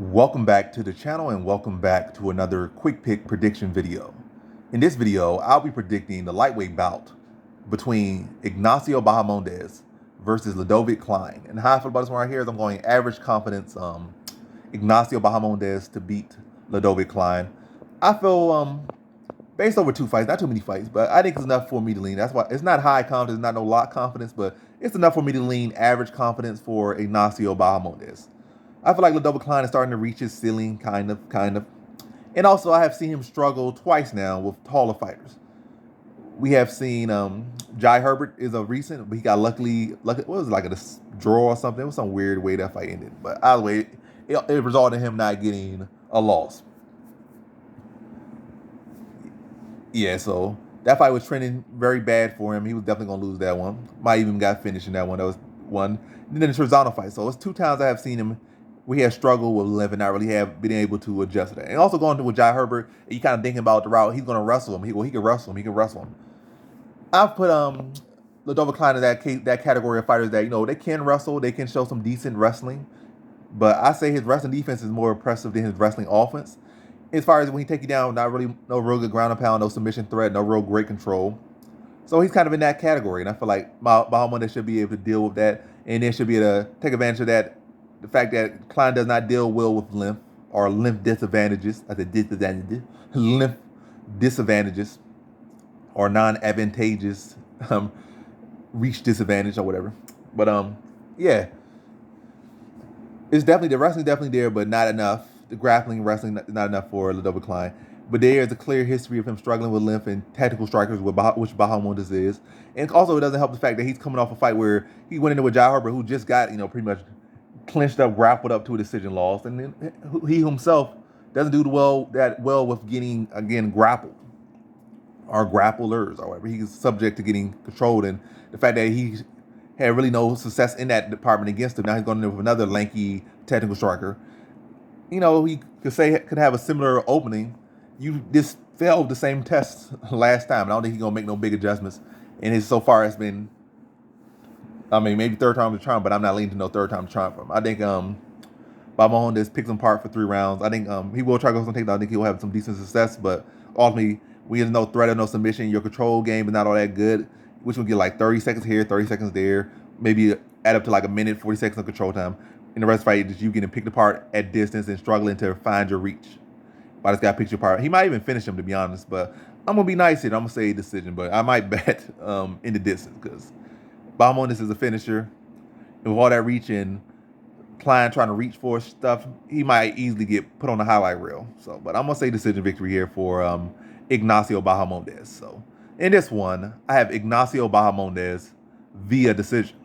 Welcome back to the channel and welcome back to another quick pick prediction video. In this video, I'll be predicting the lightweight bout between Ignacio Bahamondes versus Ludovit Klein. And how I feel about this one right here is I'm going average confidence Ignacio Bahamondes to beat Ludovit Klein. I feel based over 2 fights, not too many fights, but I think it's enough for me to lean. That's why it's not high confidence, not no lock confidence, but it's enough for me to lean average confidence for Ignacio Bahamondes. I feel like Ludovit Klein is starting to reach his ceiling, kind of. And also, I have seen him struggle twice now with taller fighters. We have seen Jai Herbert is a recent, but he got lucky. What was it, like a draw or something? It was some weird way that fight ended. But either way, it resulted in him not getting a loss. Yeah, so that fight was trending very bad for him. He was definitely going to lose that one. Might even got finished in that one. That was one. And then the Trezano fight. So it's 2 times I have seen him. We have struggled with length and not really have been able to adjust to that. And also going to with Jai Herbert, you kind of thinking about the route, he's going to wrestle him. He can wrestle him. I've put Ludovit Klein in that category of fighters that, they can wrestle, they can show some decent wrestling. But I say his wrestling defense is more impressive than his wrestling offense. As far as when he take you down, no real good ground and pound, no submission threat, no real great control. So he's kind of in that category. And I feel like Bahamondes should be able to deal with that. And then should be able to take advantage of that. The fact that Klein does not deal well with length or length disadvantages, length disadvantages or non-advantageous reach disadvantage or whatever. But yeah, it's definitely the wrestling definitely there, but not enough. The wrestling not enough for Ludovit Klein. But there is a clear history of him struggling with length and tactical strikers, which Bahamondes is. And also, it doesn't help the fact that he's coming off a fight where he went into with Jai Herbert, who just got pretty much clinched up, grappled up to a decision loss, and then he himself doesn't do that well with getting again grappled or grapplers or whatever. He's subject to getting controlled, and the fact that he had really no success in that department against him. Now he's going in with another lanky technical striker. He could have a similar opening. You just failed the same test last time. And I don't think he's gonna make no big adjustments. And so far it's been, maybe third time to charm, but I'm not leaning to no third time to charm for him. I think Bahamondes picks him apart for 3 rounds. I think he will try to go some takedown. I think he'll have some decent success, but ultimately, when there's no threat or no submission, your control game is not all that good, which will get like 30 seconds here, 30 seconds there, maybe add up to like a minute, 40 seconds of control time. In the rest of the fight, is you getting picked apart at distance and struggling to find your reach. But this guy picks you apart. He might even finish him, to be honest, but I'm going to be nice here. I'm going to say decision, but I might bet in the distance because Bahamondes is a finisher. And with all that reach and Klein trying to reach for stuff, he might easily get put on the highlight reel. So, but I'm going to say decision victory here for Ignacio Bahamondes. So in this one, I have Ignacio Bahamondes via decision.